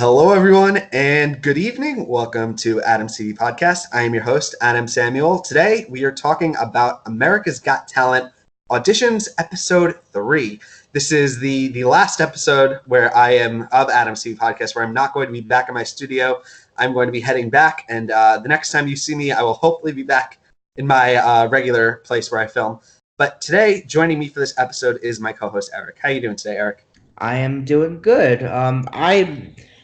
Hello, everyone, and good evening. Welcome to Adam's TV Podcast. I am your host, Adam Samuel. Today, we are talking about America's Got Talent Auditions Episode 3. This is the last episode where I am of Adam's TV Podcast, where I'm not going to be back in my studio. I'm going to be heading back, and the next time you see me, I will hopefully be back in my regular place where I film. But today, joining me for this episode is my co-host, Eric. How are you doing today, Eric? I am doing good.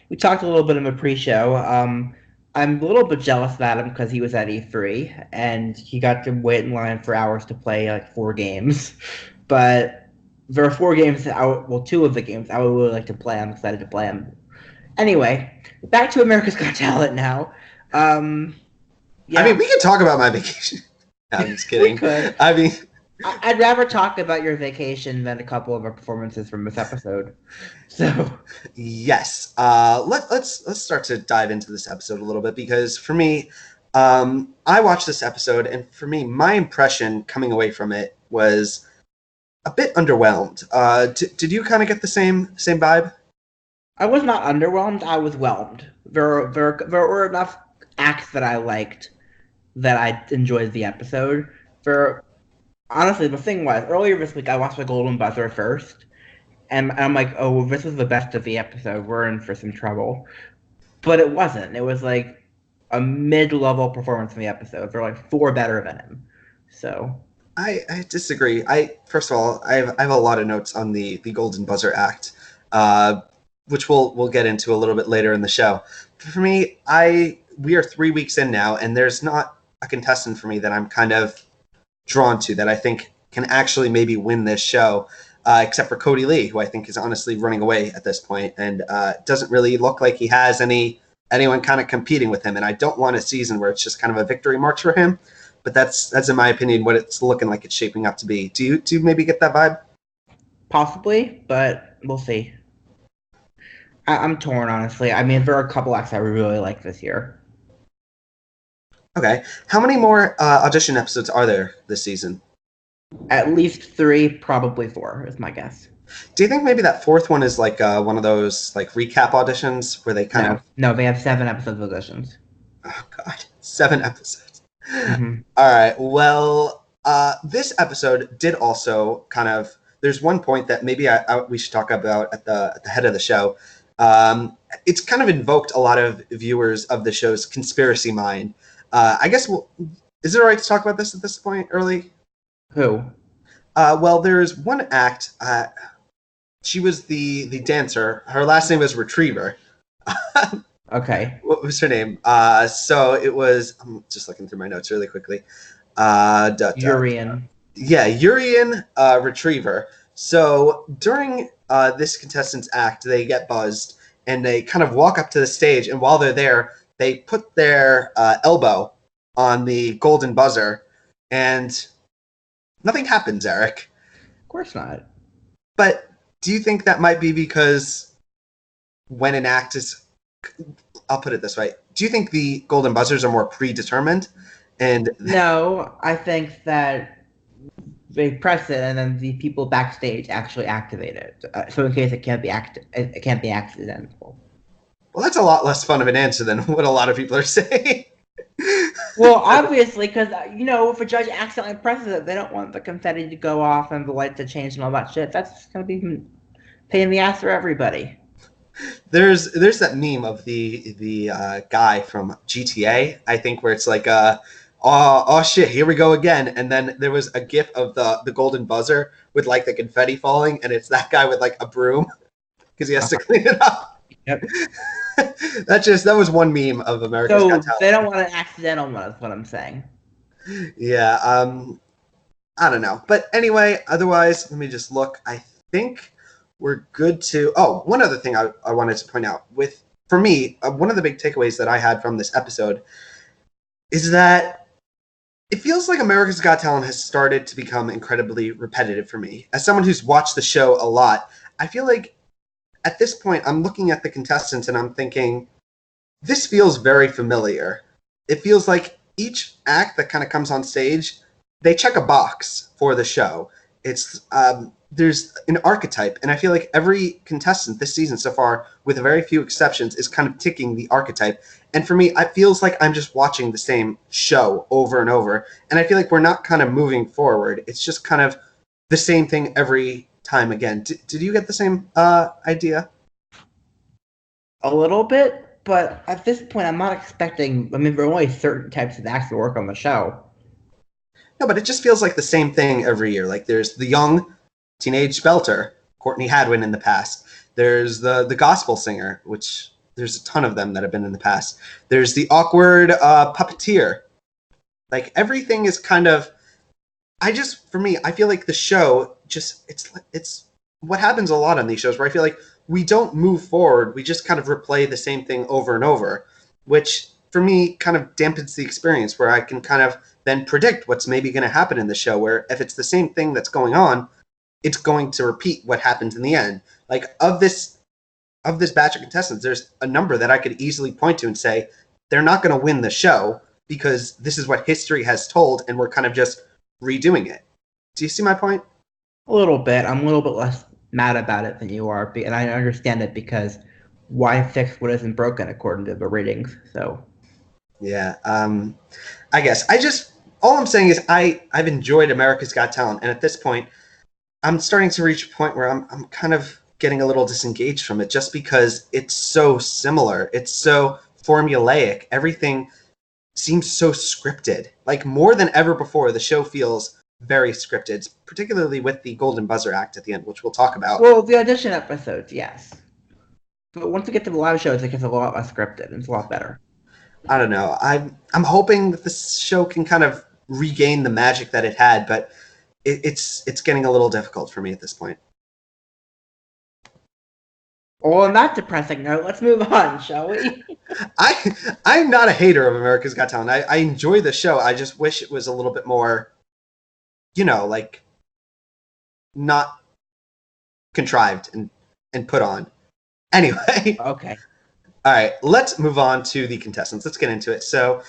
We talked a little bit in the pre-show. I'm a little bit jealous of Adam because he was at E3 and he got to wait in line for hours to play like 4 games. But there are 4 games two of the games I would really like to play. I'm excited to play them. Anyway, back to America's Got Talent now. Yeah. I mean, we can talk about my vacation. No, I'm just kidding. We could. I mean, I'd rather talk about your vacation than a couple of our performances from this episode. So yes, let's start to dive into this episode a little bit because for me, I watched this episode and for me, my impression coming away from it was a bit underwhelmed. Did you kind of get the same vibe? I was not underwhelmed. I was whelmed. There were enough acts that I liked that I enjoyed the episode. Honestly, the thing was, earlier this week I watched The Golden Buzzer first, and I'm like, oh, this is the best of the episode. We're in for some trouble. But it wasn't. It was like a mid-level performance in the episode. There were like 4 better than him. So I disagree. First of all, I have a lot of notes on the Golden Buzzer act, which we'll get into a little bit later in the show. For me, we are 3 weeks in now, and there's not a contestant for me that I'm kind of drawn to that I think can actually maybe win this show, except for Cody Lee, who I think is honestly running away at this point, and doesn't really look like he has anyone kind of competing with him. And I don't want a season where it's just kind of a victory march for him. But that's in my opinion what it's looking like it's shaping up to be. Do you maybe get that vibe? Possibly, but we'll see. I'm torn, honestly. I mean, there are a couple acts I really like this year. Okay. How many more audition episodes are there this season? At least 3, probably 4, is my guess. Do you think maybe that 4th one is like one of those like recap auditions where they kind of... No, they have 7 episodes of auditions. Oh, God. 7 episodes. Mm-hmm. All right. Well, this episode did also kind of... There's one point that maybe we should talk about at the head of the show. It's kind of invoked a lot of viewers of the show's conspiracy mind. I guess, is it all right to talk about this at this point early? Who? Well, there's one act. She was the dancer. Her last name was Retriever. Okay. What was her name? So it was, I'm just looking through my notes really quickly. Urian. Yeah, Urian Retriever. So during this contestant's act, they get buzzed and they kind of walk up to the stage. And while they're there, they put their elbow on the golden buzzer, and nothing happens, Eric. Of course not. But do you think that might be because when an act is... I'll put it this way. Do you think the golden buzzers are more predetermined? No, I think that they press it and then the people backstage actually activate it. So in case it can't be accidental. Well, that's a lot less fun of an answer than what a lot of people are saying. Well, obviously, because, if a judge accidentally presses it, they don't want the confetti to go off and the light to change and all that shit. That's going to be a pain in the ass for everybody. There's that meme of the guy from GTA, I think, where it's like, oh shit, here we go again. And then there was a gif of the golden buzzer with, like, the confetti falling, and it's that guy with, like, a broom because he has to clean it up. Yep. That was one meme of America's Got Talent. They don't want an accidental one, is what I'm saying. Yeah, I don't know. But anyway, otherwise, let me just look. I think we're good to... Oh, one other thing I wanted to point out. For me, one of the big takeaways that I had from this episode is that it feels like America's Got Talent has started to become incredibly repetitive for me. As someone who's watched the show a lot, I feel like at this point, I'm looking at the contestants and I'm thinking, this feels very familiar. It feels like each act that kind of comes on stage, they check a box for the show. It's there's an archetype, and I feel like every contestant this season so far, with very few exceptions, is kind of ticking the archetype. And for me, it feels like I'm just watching the same show over and over, and I feel like we're not kind of moving forward. It's just kind of the same thing every time again. Did you get the same idea? A little bit, but at this point, I'm not expecting. I mean, there are only certain types of acts that work on the show. No, but it just feels like the same thing every year. Like there's the young teenage belter, Courtney Hadwin in the past. There's the gospel singer, which there's a ton of them that have been in the past. There's the awkward puppeteer. Like everything is kind of. For me, I feel like the show just it's what happens a lot on these shows where I feel like we don't move forward. We just kind of replay the same thing over and over, which for me kind of dampens the experience where I can kind of then predict what's maybe going to happen in the show, where if it's the same thing that's going on, it's going to repeat what happens in the end. Like of this batch of contestants, there's a number that I could easily point to and say they're not going to win the show because this is what history has told, and we're kind of just redoing it. Do you see my point? A little bit. I'm a little bit less mad about it than you are, and I understand it because why fix what isn't broken according to the ratings? So yeah, I guess all I'm saying is I've enjoyed America's Got Talent, and at this point, I'm starting to reach a point where I'm kind of getting a little disengaged from it, just because it's so similar, it's so formulaic, everything seems so scripted. Like more than ever before, the show feels very scripted, particularly with the Golden Buzzer Act at the end, which we'll talk about. Well, the audition episodes, yes. But once we get to the live shows, it gets a lot less scripted. It's a lot better. I don't know. I'm hoping that this show can kind of regain the magic that it had, but it's getting a little difficult for me at this point. Well, on that depressing note, let's move on, shall we? I'm not a hater of America's Got Talent. I enjoy the show. I just wish it was a little bit more, like not contrived and put on. Anyway. Okay. All right, let's move on to the contestants. Let's get into it. So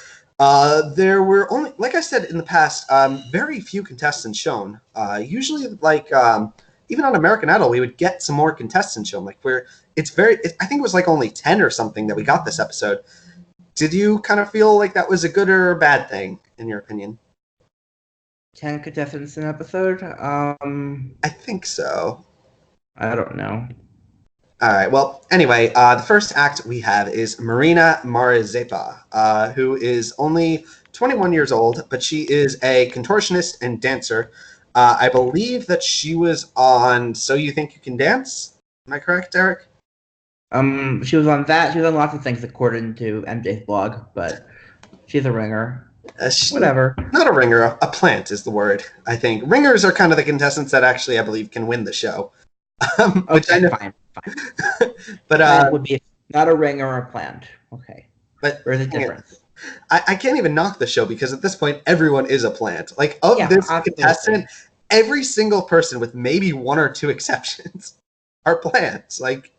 there were only, like I said in the past, very few contestants shown. Usually, even on American Idol, we would get some more contestants shown. Like I think it was like only 10 or something that we got this episode. Did you kind of feel like that was a good or a bad thing, in your opinion? 10 contestants an episode? I think so. I don't know. All right. Well, anyway, the first act we have is Marina Marizepa, who is only 21 years old, but she is a contortionist and dancer. I believe that she was on So You Think You Can Dance? Am I correct, Eric? She was on that. She was on lots of things according to MJ's blog, but she's a ringer. Whatever. Not a ringer. A plant is the word, I think. Ringers are kind of the contestants that actually, I believe, can win the show. Okay, fine. But it would be not a ringer or a plant. Okay. But there's a difference. I can't even knock the show because at this point, everyone is a plant. Like, this contestant, every single person with maybe one or two exceptions are plants. Like,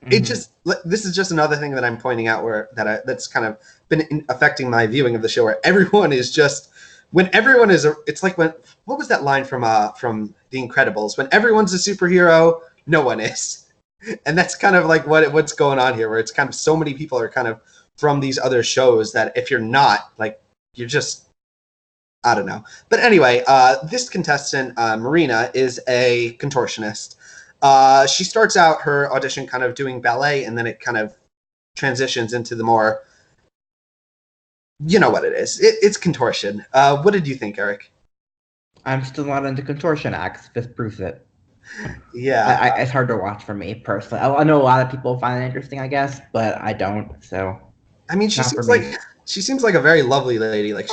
this is just another thing that I'm pointing out that's kind of been affecting my viewing of the show, where everyone is just, it's like what was that line from The Incredibles? When everyone's a superhero, no one is. And that's kind of like what's going on here, where it's kind of so many people are kind of from these other shows that if you're not, like, you're just, I don't know. But anyway, this contestant, Marina, is a contortionist. She starts out her audition kind of doing ballet, and then it kind of transitions into the more, you know what it is. It's contortion. What did you think, Eric? I'm still not into contortion acts. This proves it. Yeah. It's hard to watch for me, personally. I know a lot of people find it interesting, I guess, but I don't, so... I mean, she seems like a very lovely lady. Like,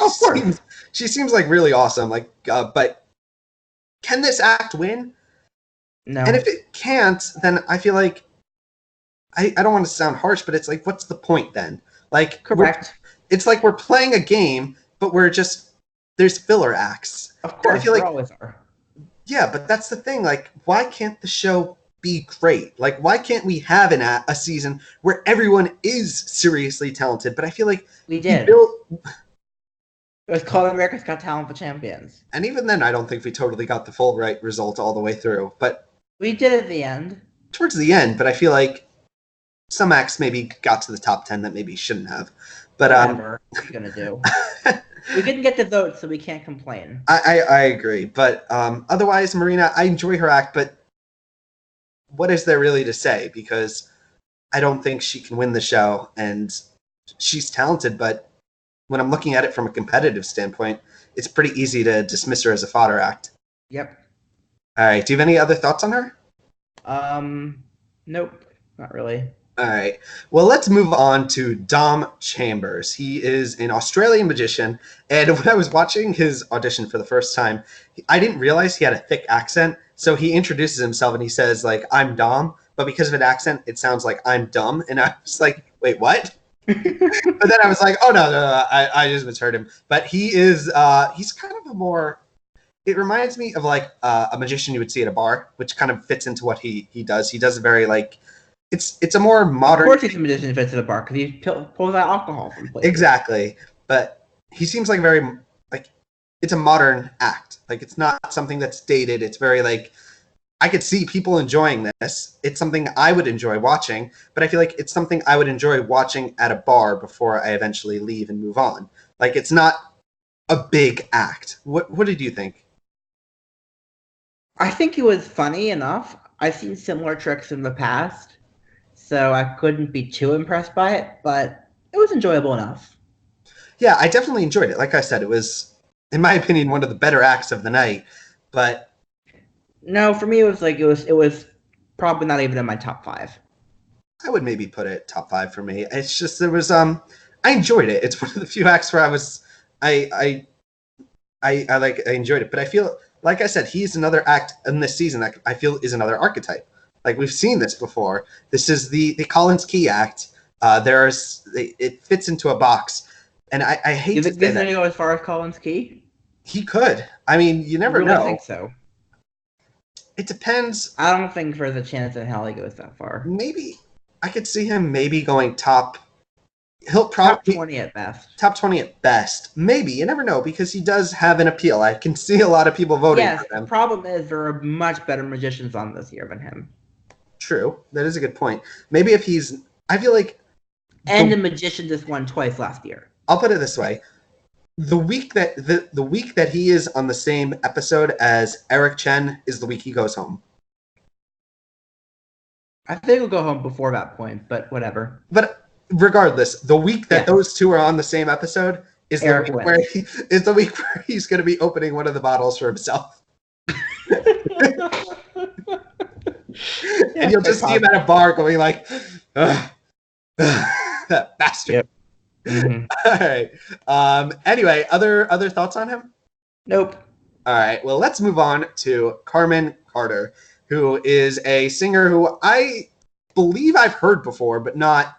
she seems like really awesome. Like, but can this act win? No. And if it can't, then I feel like I don't want to sound harsh, but it's like, what's the point then? Like, correct. It's like we're playing a game, but there's filler acts. Of course, I feel like, there always are. Yeah, but that's the thing. Like, why can't the show be great? Like, why can't we have a season where everyone is seriously talented? But I feel like we did. It was called America's Got Talent for Champions. And even then, I don't think we totally got the full right result all the way through. But We did at the end. towards the end, but I feel like some acts maybe got to the top 10 that maybe shouldn't have. But Whatever. What are you going to do? We didn't get the vote, so we can't complain. I agree. But otherwise, Marina, I enjoy her act, but what is there really to say? Because I don't think she can win the show, and she's talented, but when I'm looking at it from a competitive standpoint, it's pretty easy to dismiss her as a fodder act. Yep. All right. Do you have any other thoughts on her? Nope. Not really. All right. Well, let's move on to Dom Chambers. He is an Australian magician, and when I was watching his audition for the first time, I didn't realize he had a thick accent. So he introduces himself and he says, like, I'm Dom, but because of an accent, it sounds like I'm dumb. And I was like, wait, what? But then I was like, oh, no, I just misheard him. But he is, he's kind of a more, it reminds me of like a magician you would see at a bar, which kind of fits into what he does. He does a very like, it's a more modern. Of course, he's a magician fits at a bar because he pulls out alcohol from places. Exactly, but he seems like very like it's a modern act. Like it's not something that's dated. It's very like I could see people enjoying this. It's something I would enjoy watching, but I feel like it's something I would enjoy watching at a bar before I eventually leave and move on. Like it's not a big act. What did you think? I think it was funny enough. I've seen similar tricks in the past, so I couldn't be too impressed by it, but it was enjoyable enough. Yeah, I definitely enjoyed it. Like I said, it was, in my opinion, one of the better acts of the night. But No, for me, it was probably not even in my top 5. I would maybe put it top 5 for me. It's just there was I enjoyed it. It's one of the few acts where I enjoyed it. But I feel like I said, he's another act in this season that I feel is another archetype. Like we've seen this before. This is the Collins Key act. It fits into a box, and I hate You to think say he's going that to go as far as Collins Key? he could. I mean, you never I really know. think so. It depends. I don't think there's a chance in hell he goes that far. Maybe I could see him maybe going top. He'll Top probably 20 at best. top 20 at best. Maybe you never know because he does have an appeal. I can see a lot of people voting Yes, for him. the problem is there are much better magicians on this year than him. True, that is a good point. Maybe if he's, I feel like, And the magician just won twice last year. I'll put it this way: the week that the week that he is on the same episode as Eric Chen is the week he goes home. I think he'll go home before that point, but whatever. But regardless, the week that those two are on the same episode is the week where he's going to be opening one of the bottles for himself. And you'll just see him at a bar going like, ugh, that bastard. Yep. Mm-hmm. All right. Anyway, other thoughts on him? Nope. All right. Well, let's move on to Carmen Carter, who is a singer who I believe I've heard before, but not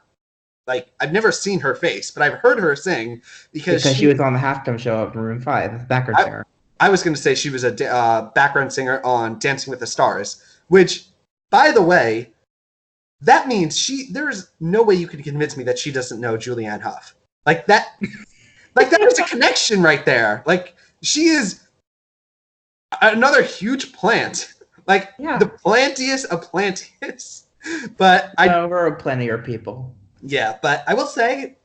like I've never seen her face, but I've heard her sing because she was on the halftime show of Maroon 5 as a background singer. I was going to say she was a background singer on Dancing with the Stars, which, by the way, that means there's no way you can convince me that she doesn't know Julianne Hough. Like that is a connection right there. Like she is another huge plant. Like the plantiest of plantiest. But there are plenty of people. Yeah, but I will say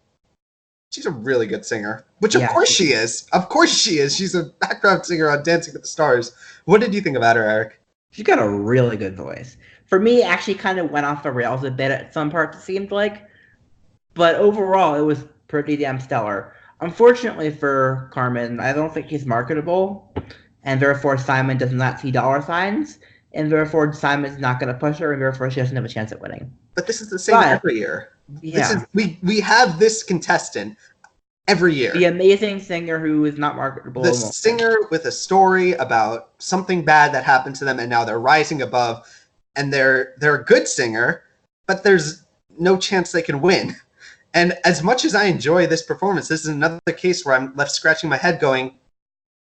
she's a really good singer, which of course she is. Of course she is. She's a background singer on Dancing with the Stars. What did you think about her, Eric? She's got a really good voice. For me, it actually kind of went off the rails a bit at some parts, it seemed like. But overall, it was pretty damn stellar. Unfortunately for Carmen, I don't think he's marketable. And therefore, Simon does not see dollar signs. And therefore, Simon's not going to push her. And therefore, she doesn't have a chance at winning. But this is the same every year. Yeah. We have this contestant every year. The amazing singer who is not marketable. The singer with a story about something bad that happened to them, and now they're rising above. And they're a good singer, but there's no chance they can win. And as much as I enjoy this performance, this is another case where I'm left scratching my head going,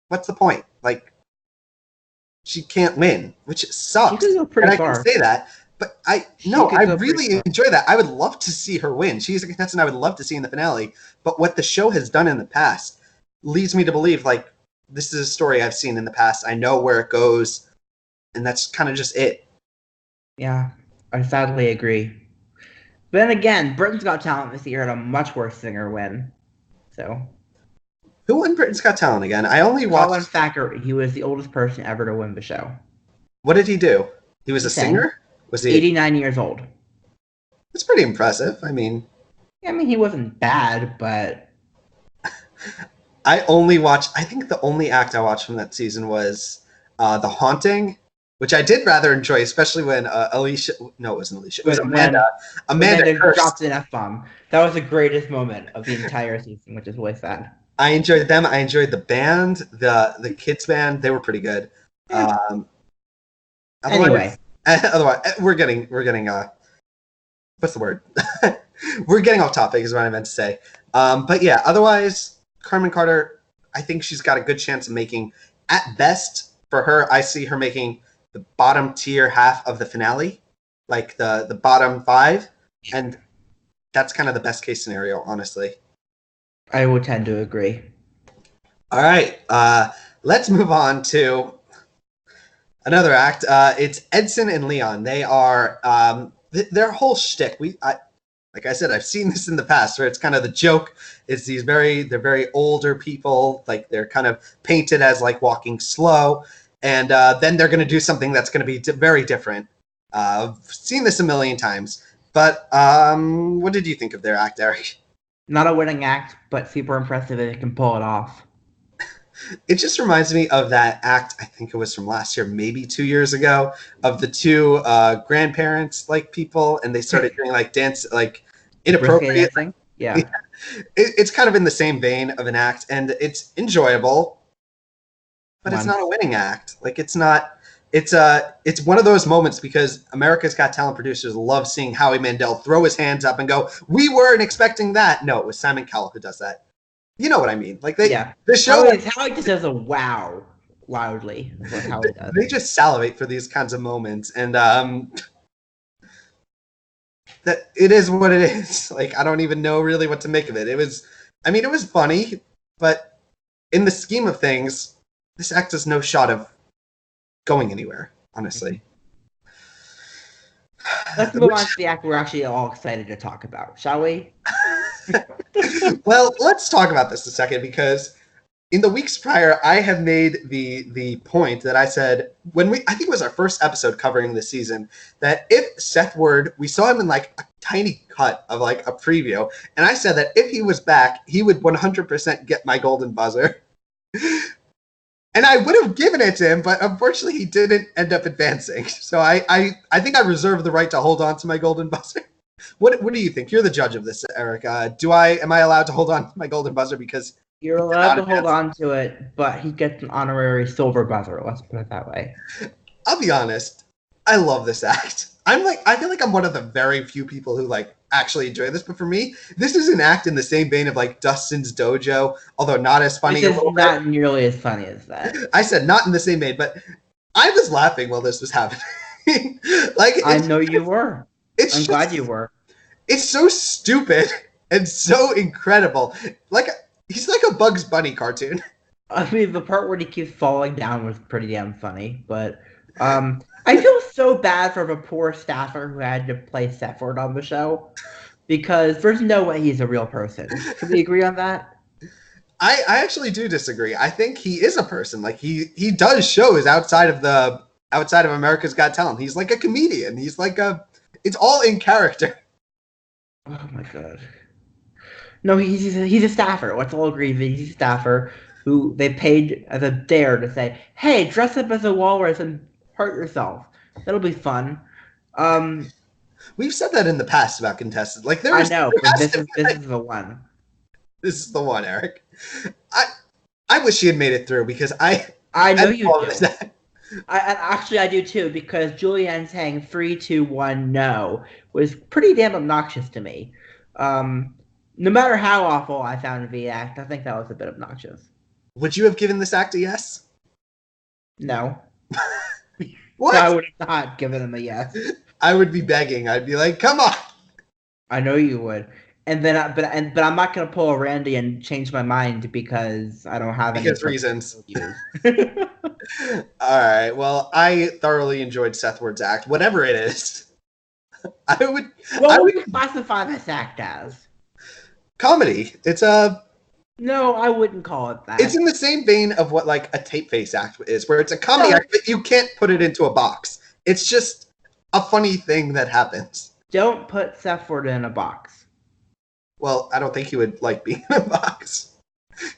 what's the point? Like, she can't win, which sucks. She could go pretty and far. I can say that, but I really enjoy that. I would love to see her win. She's a contestant I would love to see in the finale. But what the show has done in the past, leads me to believe like this is a story I've seen in the past. I know where it goes, and that's kind of just it. Yeah, I sadly agree. But then again, Britain's Got Talent this year had a much worse singer win. So Who won Britain's Got Talent again? I only Colin watched. Thacker, he was the oldest person ever to win the show. What did he do? He was He a sang. singer. Was he? 89 years old. It's pretty impressive. I mean, I mean, he wasn't bad, but I only watched. I think the only act I watched from that season was The Haunting, which I did rather enjoy, especially when Alicia. No, it wasn't Alicia. It was Amanda. Amanda dropped cursed. an F-bomb. That was the greatest moment of the entire season, which is really sad. I enjoyed them. I enjoyed the band, the kids band. They were pretty good. Yeah. Otherwise, we're getting what's the word? We're getting off topic is what I meant to say. But yeah, otherwise, Carmen Carter, I think she's got a good chance of making, at best for her, I see her making the bottom tier half of the finale, like the bottom 5, and that's kind of the best case scenario, honestly. I would tend to agree. All right, let's move on to another act. It's Edson and Leon. They are their whole shtick. Like I said, I've seen this in the past where it's kind of the joke. It's they're very older people. Like they're kind of painted as like walking slow, and then they're going to do something that's going to be very different. I've seen this a million times. But what did you think of their act, Eric? Not a winning act, but super impressive if it can pull it off. It just reminds me of that act, I think it was from last year, maybe 2 years ago, of the two grandparents, like people, and they started doing like dance, like inappropriate. Yeah. It's kind of in the same vein of an act, and it's enjoyable, but it's not a winning act. Like it's not. It's one of those moments because America's Got Talent producers love seeing Howie Mandel throw his hands up and go, "We weren't expecting that." No, it was Simon Cowell who does that. You know what I mean? Like the show. Howie just does a wow loudly. Is what Howie does. They just salivate for these kinds of moments, and that it is what it is. Like I don't even know really what to make of it. It was funny, but in the scheme of things, this act has no shot of going anywhere, honestly. Let's move on to the act we're actually all excited to talk about, shall we? Well, let's talk about this a second because in the weeks prior, I have made the point that I said I think it was our first episode covering this season, that if Seth Ward, we saw him in like a tiny cut of like a preview, and I said that if he was back, he would 100% get my golden buzzer. And I would have given it to him, but unfortunately he didn't end up advancing. So I think I reserve the right to hold on to my golden buzzer. What do you think? You're the judge of this, Eric. Am I allowed to hold on to my golden buzzer because you're allowed to hold on to it, but he gets an honorary silver buzzer. Let's put it that way. I'll be honest. I love this act. I feel like I'm one of the very few people who like actually enjoy this, but for me, this is an act in the same vein of like Dustin's Dojo, although not as funny. This is not nearly as funny as that. I said not in the same vein, but I was laughing while this was happening. Like I know you were. I'm glad you were. It's so stupid and so incredible. Like he's like a Bugs Bunny cartoon. I mean, the part where he keeps falling down was pretty damn funny, but I feel so bad for the poor staffer who had to play Sethford on the show because there's no way he's a real person. Can we agree on that? I actually do disagree. I think he is a person. Like he does shows outside of America's Got Talent. He's like a comedian. He's like it's all in character. Oh my god. No, he's a staffer. Let's all agree that he's a staffer who they paid as a dare to say, "Hey, dress up as a walrus and hurt yourself. That'll be fun." We've said that in the past about contestants. Like I know, but this is the one. This is the one, Eric. I wish she had made it through because I know you do. I do too because Julianne saying 3, 2, 1, no was pretty damn obnoxious to me. No matter how awful I found the act, I think that was a bit obnoxious. Would you have given this act a yes? No. What? I would have not given him a yes. I would be begging. I'd be like, come on. I know you would. And then, but I'm not gonna pull a Randy and change my mind because I don't have any because reasons. views. All right. Well, I thoroughly enjoyed Seth Ward's act, whatever it is. I would. I What would would you classify this act as? comedy. No, I wouldn't call it It's that. in the same vein of what like a tape face act is, where it's a comedy No, act, but you can't put it into a box. It's just a funny thing that happens. don't put Seth Ford in a box. Well, I don't think he would like being in a box.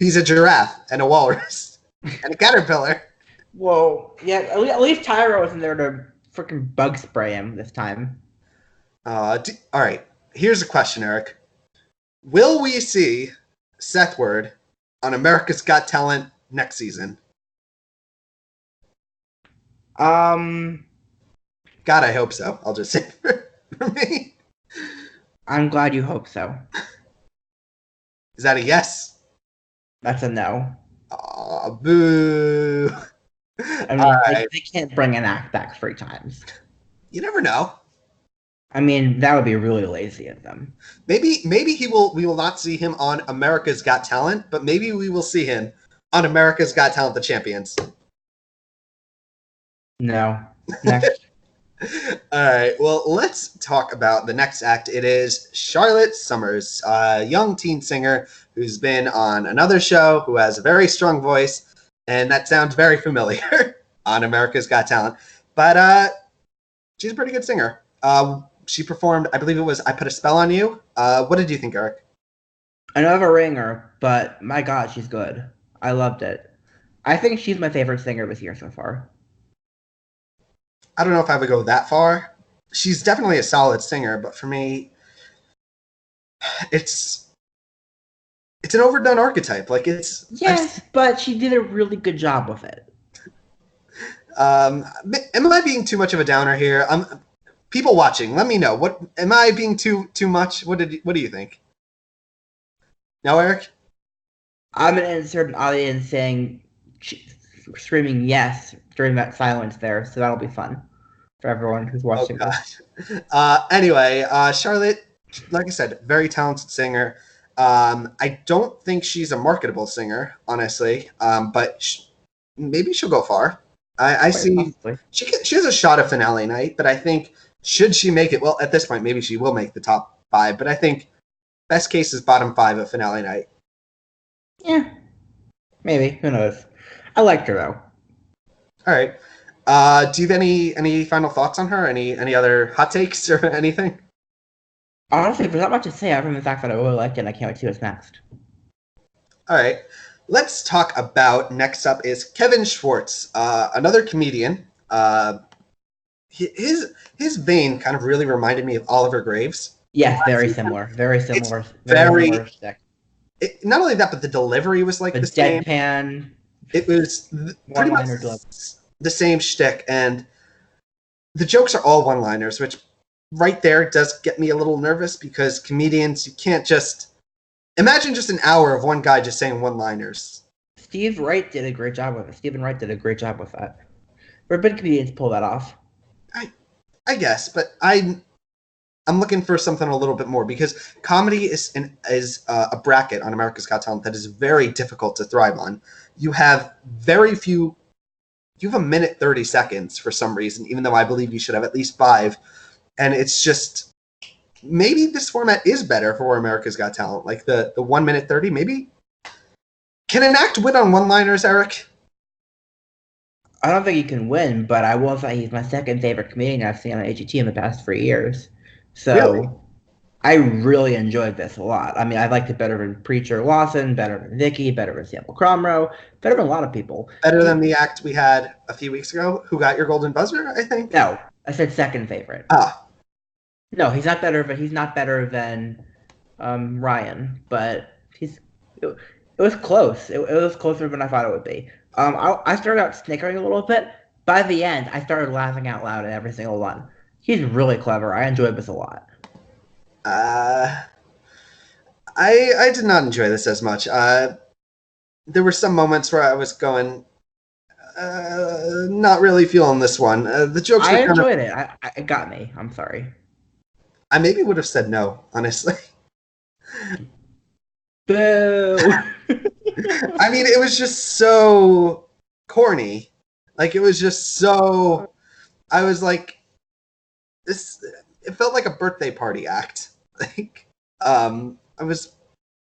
He's a giraffe and a walrus and a caterpillar. Well, yeah, at least Tyra was in there to freaking bug spray him this time. All right. Here's a question, Eric. Will we see Seth Ward on America's Got Talent next season? Um, God, I hope so. I'll just say for me. I'm glad you hope so. Is that a yes? That's a no. Aw, boo. I All mean, right. they can't bring an act back 3 times. You never know. I mean, that would be really lazy of them. Maybe we will not see him on America's Got Talent, but maybe we will see him on America's Got Talent the Champions. No. Next. All right. Well, let's talk about the next act. It is Charlotte Summers, a young teen singer who's been on another show, who has a very strong voice, and that sounds very familiar on America's Got Talent. But she's a pretty good singer. She performed, I believe it was I Put a Spell on You. What did you think, Eric? I know I have a ringer, but my God, she's good. I loved it. I think she's my favorite singer this year so far. I don't know if I would go that far. She's definitely a solid singer, but for me, it's an overdone archetype. Like Yes, but she did a really good job with it. Am I being too much of a downer here? People watching, let me know. What am I being too much? What do you think? No, Eric? I'm gonna insert an audience saying, screaming yes during that silence there, so that'll be fun for everyone who's Oh watching God. this. Anyway, Charlotte, like I said, very talented singer. I don't think she's a marketable singer, honestly. But maybe she'll go far. I Quite see possibly. she has a shot at finale night, but I think should she make it, well, at this point, maybe she will make the top 5. But I think best case is bottom 5 at finale night. Yeah, maybe. Who knows? I liked her though. All right. Do you have any final thoughts on her? Any other hot takes or anything? Honestly, there's not much to say other than the fact that I really liked it and I can't wait to see what's next. All right. Let's talk about next up is Kevin Schwartz, another comedian. His vein kind of really reminded me of Oliver Graves. Yes, very similar. Very similar. Very similar shtick. Not only that, but the delivery was like The the same. deadpan It was pretty much one-liner delivery. the same shtick, and the jokes are all one-liners, which right there does get me a little nervous because comedians, you can't just imagine just an hour of one guy just saying one-liners. Steve Wright did a great job with it. Stephen Wright did a great job with that. Urban comedians pull that off. I guess, but I'm looking for something a little bit more because comedy is a bracket on America's Got Talent that is very difficult to thrive on. You have very few. You have a minute 30 seconds for some reason, even though I believe you should have at least 5. And it's just maybe this format is better for America's Got Talent, like the 1 minute 30. Maybe can an act win on one-liners, Eric? I don't think he can win, but I will say he's my second favorite comedian I've seen on AGT in the past 3 years. So Really? I really enjoyed this a lot. I mean, I liked it better than Preacher Lawson, better than Vicky, better than Sample Cromrow, better than a lot of people. Better than the act we had a few weeks ago. Who got your golden buzzer? I think. No, I said second favorite. Ah, No, he's not better, but he's not better than Ryan. But it was close. It was closer than I thought it would be. I started out snickering a little bit. By the end, I started laughing out loud at every single one. He's really clever. I enjoyed this a lot. I did not enjoy this as much. There were some moments where I was going, not really feeling this one. The jokes were I kind of. enjoyed it. It got me. I'm sorry. I maybe would have said no, honestly. Boo! I mean, it was just so corny. Like it was just so. I was like, this. It felt like a birthday party act. Like, I was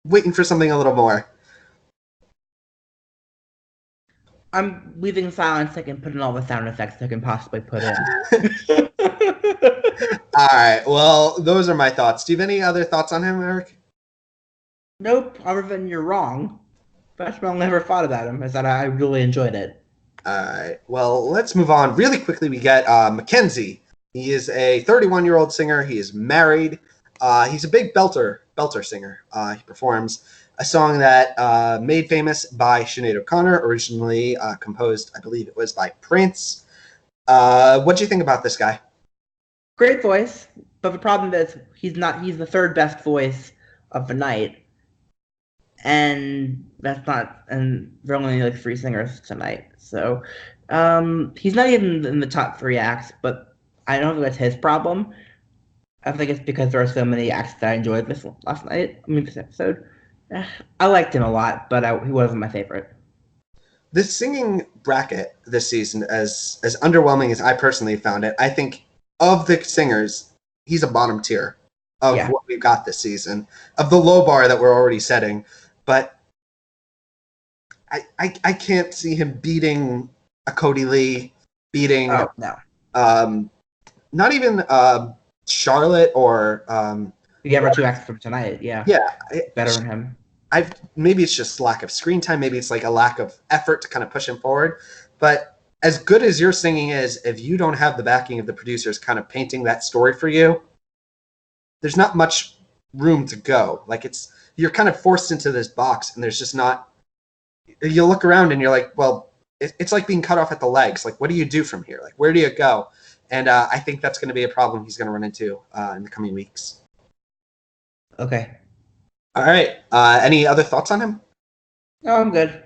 waiting for something a little more. I'm leaving silence so I can put in all the sound effects I can possibly put in. All right. Well, those are my thoughts. Do you have any other thoughts on him, Eric? Nope, other than you're wrong. That's what I never thought about him, is that I really enjoyed it. All right. Well, let's move on. Really quickly, we get Mackenzie. He is a 31-year-old singer. He is married. He's a big belter singer. He performs a song that made famous by Sinead O'Connor, originally composed, I believe it was by Prince. What do you think about this guy? Great voice, but the problem is he's the third best voice of the night. And there are only like three singers tonight. So he's not even in the top three acts, but I don't think that's his problem. I think it's because there are so many acts that I enjoyed this episode. I liked him a lot, but he wasn't my favorite. This singing bracket this season, as underwhelming as I personally found it, I think of the singers, he's a bottom tier of what we've got this season, of the low bar that we're already setting. But I can't see him beating a Cody Lee, beating not even Charlotte or the other two acts from tonight. Yeah, better than him. Maybe it's just lack of screen time. Maybe it's like a lack of effort to kind of push him forward. But as good as your singing is, if you don't have the backing of the producers kind of painting that story for you, there's not much room to go. Like you're kind of forced into this box, and there's just not. You look around and you're like, well, it's like being cut off at the legs. Like, what do you do from here? Like, where do you go? And I think that's going to be a problem he's going to run into in the coming weeks. Okay. All right. Any other thoughts on him? No, I'm good.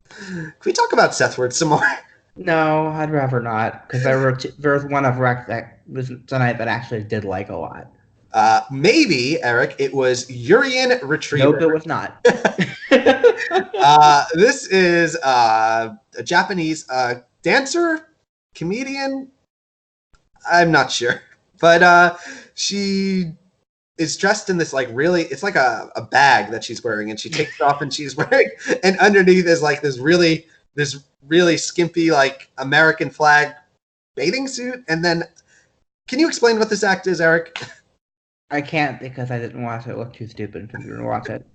Can we talk about Sethward some more? No, I'd rather not, because there's one of Rex that was tonight that I actually did like a lot. Maybe, Eric, it was Urian Retriever. Nope, it was not. This is a Japanese dancer, comedian. I'm not sure. But she is dressed in this it's like a bag that she's wearing, and she takes it off and she's wearing, and underneath is like this really skimpy like American flag bathing suit. And then can you explain what this act is, Eric? I can't, because I didn't watch it. Look too stupid for you to watch it.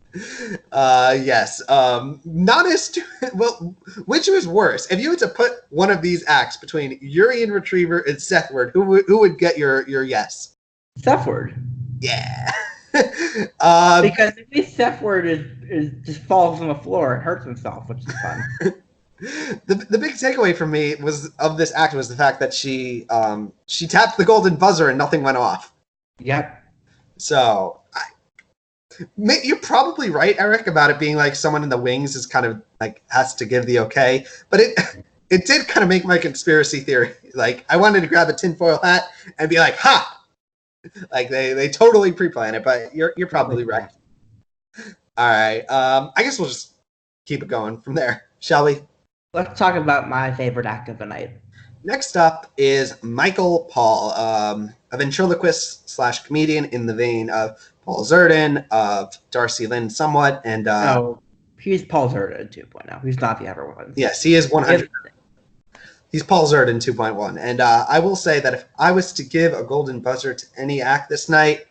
Yes. Not as stupid. Well, which was worse? If you had to put one of these acts between Urian Retriever and Sethward, who would get your yes? Sethward. Yeah. Because at least Sethward is just falls on the floor and hurts himself, which is fun. The big takeaway for me of this act was the fact that she tapped the golden buzzer and nothing went off. Yep. So you're probably right, Eric, about it being like someone in the wings is kind of like has to give the okay, but it did kind of make my conspiracy theory. Like I wanted to grab a tinfoil hat and be like, ha! Like they totally pre-plan it, but you're probably right. All right. I guess we'll just keep it going from there, shall we? Let's talk about my favorite act of the night. Next up is Michael Paul, a ventriloquist / comedian in the vein of Paul Zerdin, of Darcy Lynn somewhat, and he's Paul Zerdin 2.0. He's not the other one. Yes, he is 100. He's Paul Zerdin 2.1. And I will say that if I was to give a golden buzzer to any act this night,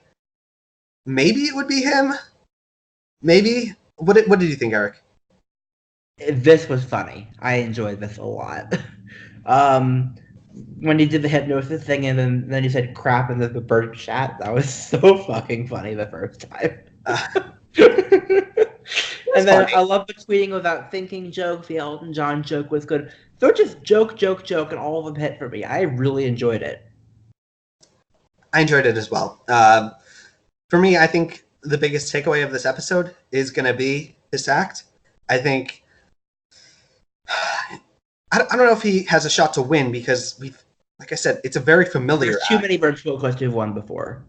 maybe it would be him. Maybe. What did you think, Eric? This was funny. I enjoyed this a lot. When he did the hypnosis thing and then he said crap in the bird chat, that was so fucking funny the first time. And then funny. I love the tweeting without thinking joke. The Elton John joke was good. So just joke, and all of them hit for me. I really enjoyed it. I enjoyed it as well. For me, I think the biggest takeaway of this episode is going to be this act. I think I don't know if he has a shot to win because like I said, it's a very familiar. There's too many ventriloquists who've won before.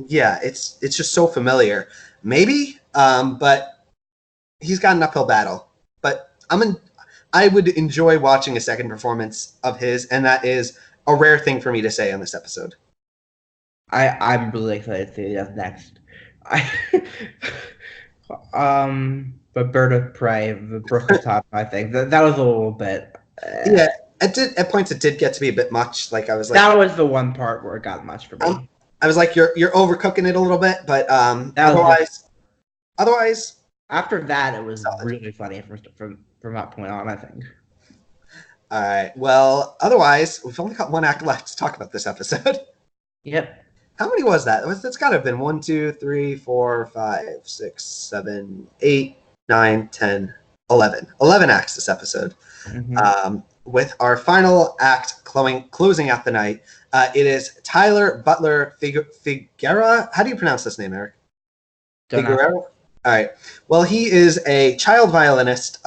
Yeah, it's just so familiar. Maybe, but he's got an uphill battle. But I would enjoy watching a second performance of his, and that is a rare thing for me to say on this episode. I'm really excited to see that's next. I but Bird of Prey, the Brook of Top, I think that was a little bit. Yeah, at points it did get to be a bit much. Like I was like, that was the one part where it got much for me. I was like, you're overcooking it a little bit, but otherwise, after that, it was really funny from that point on, I think. All right. Well, otherwise, we've only got one act left to talk about this episode. Yep. How many was that? That's got to have been 1, 2, 3, 4, 5, 6, 7, 8, 9, 10, 11. 11 acts this episode. Mm-hmm. With our final act closing out the night, it is Tyler Butler Figuera. How do you pronounce this name, Eric? Figuera? All right. Well, he is a child violinist.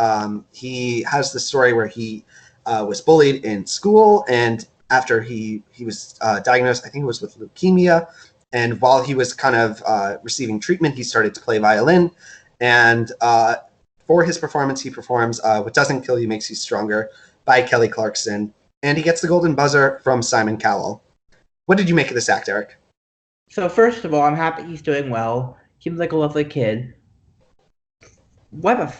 He has the story where he was bullied in school, and after he was diagnosed, I think it was with leukemia, and while he was kind of receiving treatment, he started to play violin, and for his performance, he performs What Doesn't Kill You Makes You Stronger by Kelly Clarkson, and he gets the golden buzzer from Simon Cowell. What did you make of this act, Eric? So first of all, I'm happy he's doing well. Seems like a lovely kid. Why the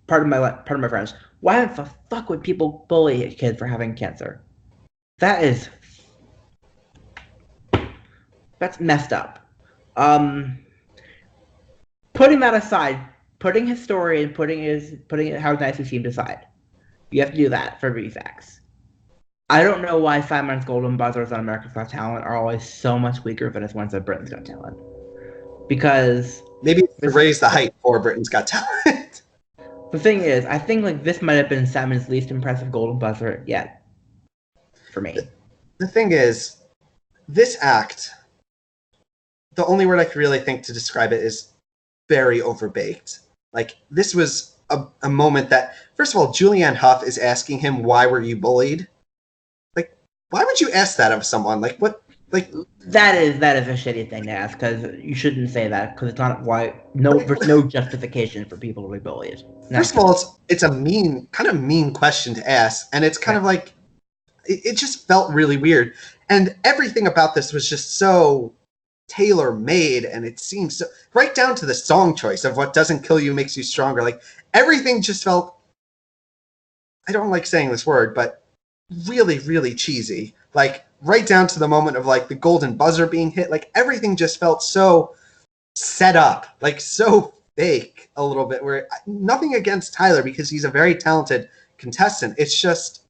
pardon my friends. Why the fuck would people bully a kid for having cancer? That's messed up. Putting that aside, putting his story and putting it how nice he seemed aside, you have to do that for these acts. I don't know why Simon's golden buzzers on America's Got Talent are always so much weaker than his ones on Britain's Got Talent. Because maybe to raise the hype for Britain's Got Talent. The thing is, I think like this might have been Simon's least impressive golden buzzer yet. For me. The thing is, this act, the only word I could really think to describe it is very overbaked. Like, this was a moment that, first of all, Julianne Hough is asking him, why were you bullied? Like, why would you ask that of someone? Like, what? Like, that is a shitty thing to ask, because you shouldn't say that, because it's not why. There's no justification for people to be bullied. First of all, it's a mean question to ask, and it's kind of like, it just felt really weird. And everything about this was just so tailor-made, and it seems so, right down to the song choice of What Doesn't Kill You Makes You Stronger. Like, everything just felt, I don't like saying this word, but really, really cheesy. Like, right down to the moment of, like, the golden buzzer being hit. Like, everything just felt so set up, like, so fake a little bit, where nothing against Tyler, because he's a very talented contestant. It's just,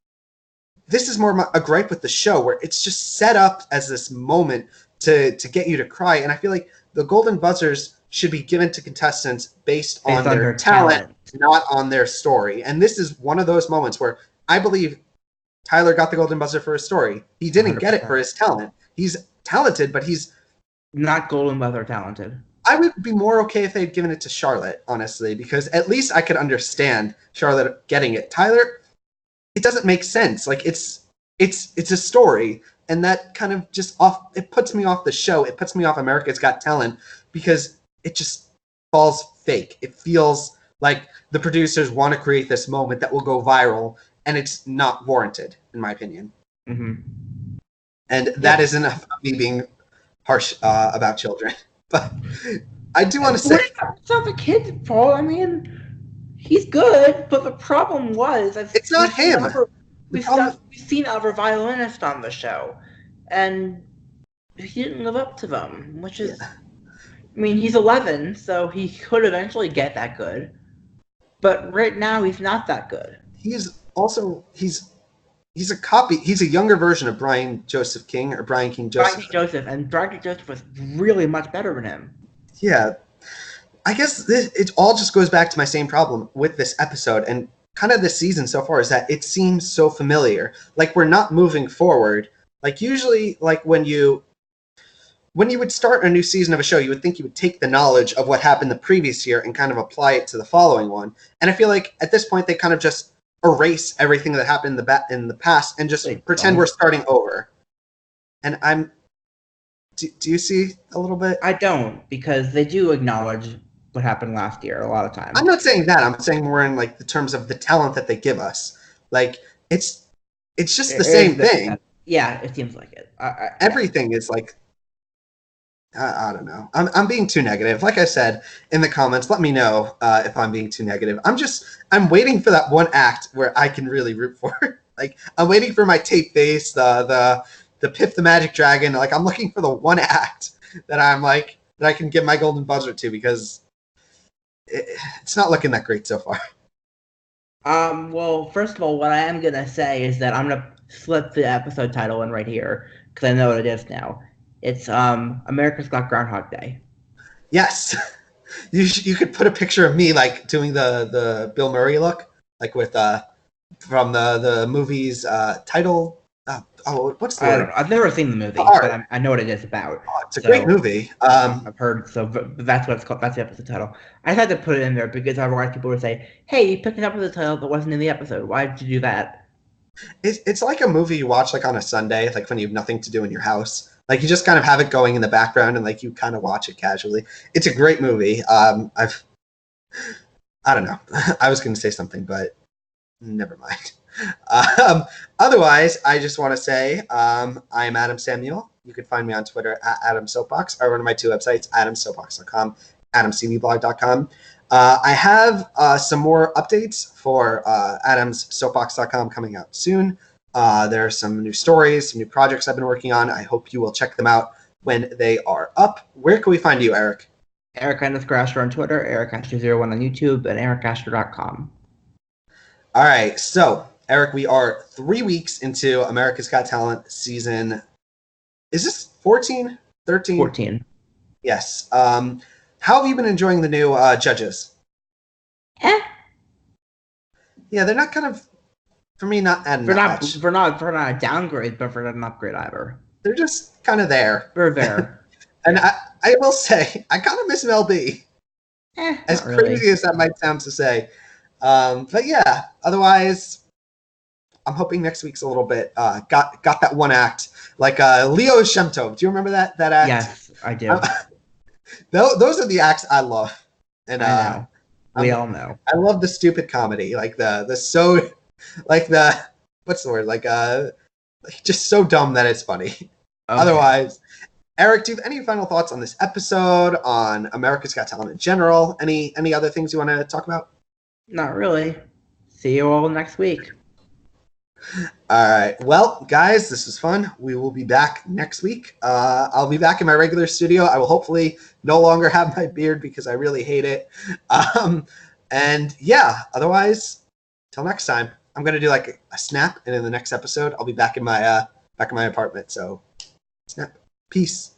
this is more a gripe with the show, where it's just set up as this moment to get you to cry. And I feel like the golden buzzers should be given to contestants based on their talent, not on their story. And this is one of those moments where I believe Tyler got the golden buzzer for his story. He didn't 100%. Get it for his talent. He's talented, but he's not golden buzzer talented. I would be more okay if they'd given it to Charlotte, honestly, because at least I could understand Charlotte getting it. Tyler, it doesn't make sense. Like, it's a story, and that kind of just it puts me off the show. It puts me off America's Got Talent, because it just falls fake. It feels like the producers want to create this moment that will go viral, and it's not warranted, in my opinion. Mm-hmm. And that is enough of me being harsh about children. But I do want to say, it's not the kid's fault. I mean, he's good, but the problem was it's not him. We've seen other violinists on the show, and he didn't live up to them, which is, I mean, he's 11, so he could eventually get that good, but right now he's not that good. He's a copy. He's a younger version of Brian King Joseph. And Brian King Joseph was really much better than him. Yeah. I guess it all just goes back to my same problem with this episode and kind of this season so far, is that it seems so familiar. Like, we're not moving forward. Like, usually, like, when you would start a new season of a show, you would think you would take the knowledge of what happened the previous year and kind of apply it to the following one. And I feel like at this point they kind of just erase everything that happened in the past and just pretend we're starting over. And do you see a little bit? I don't, because they do acknowledge what happened last year a lot of times. I'm not saying that. I'm saying more in like the terms of the talent that they give us. Like it's just the It is same thing. yeah, it seems like it. Yeah. Everything is like I don't know. I'm being too negative. Like I said in the comments, let me know if I'm being too negative. I'm waiting for that one act where I can really root for. Like I'm waiting for my tape face, the Piff the Magic Dragon. Like I'm looking for the one act that I'm like that I can give my golden buzzer to because it's not looking that great so far. Well, first of all, what I am gonna say is that I'm gonna slip the episode title in right here because I know what it is now. It's America's Got Groundhog Day. Yes, you could put a picture of me like doing the Bill Murray look, like with from the movie's title. What's the I don't word? know. I've never seen the The movie, but art. I know what it is about. Oh, it's a great So movie. I've heard. So but that's what it's called. That's the episode title. I had to put it in there because otherwise people would say, "Hey, you picked it up with a title that wasn't in the episode. Why did you do that?" It's like a movie you watch like on a Sunday, like when you have nothing to do in your house. Like you just kind of have it going in the background and like you kind of watch it casually. It's a great movie. I don't know. I was going to say something, but never mind. Um, Otherwise, I just want to say I am Adam Samuel. You can find me on Twitter at Adam Soapbox or one of my two websites, adamsoapbox.com, adamcvblog.com. I have some more updates for adamssoapbox.com coming out soon. There are some new stories, some new projects I've been working on. I hope you will check them out when they are up. Where can we find you, Eric? Eric Ascher on Twitter, Eric Ascher01 on YouTube, and ericascher.com. All right, so Eric, we are 3 weeks into America's Got Talent season. Is this 14? 13? 14. Yes. How have you been enjoying the new judges? Eh. Yeah, they're not kind of, for me, not adding that much. For not a downgrade, but for not an upgrade either. They're just kind of there. We're there. And I will say, I kind of miss Mel B. As Not really. crazy as that might sound to say. But yeah, otherwise, I'm hoping next week's a little bit got that one act like Leo Shemtov. Do you remember that act? Yes, I do. Those are the acts I love, and I know. We all know. I love the stupid comedy, like like the what's the word, like just so dumb that it's funny. Okay. Otherwise, Eric, do you have any final thoughts on this episode, on America's Got Talent in general? Any other things you want to talk about? Not really. See you all next week. All right. Well, guys, this was fun. We will be back next week. I'll be back in my regular studio. I will hopefully no longer have my beard because I really hate it. And yeah, otherwise, till next time, I'm gonna do like a snap, and in the next episode, I'll be back in my apartment. So, snap. Peace.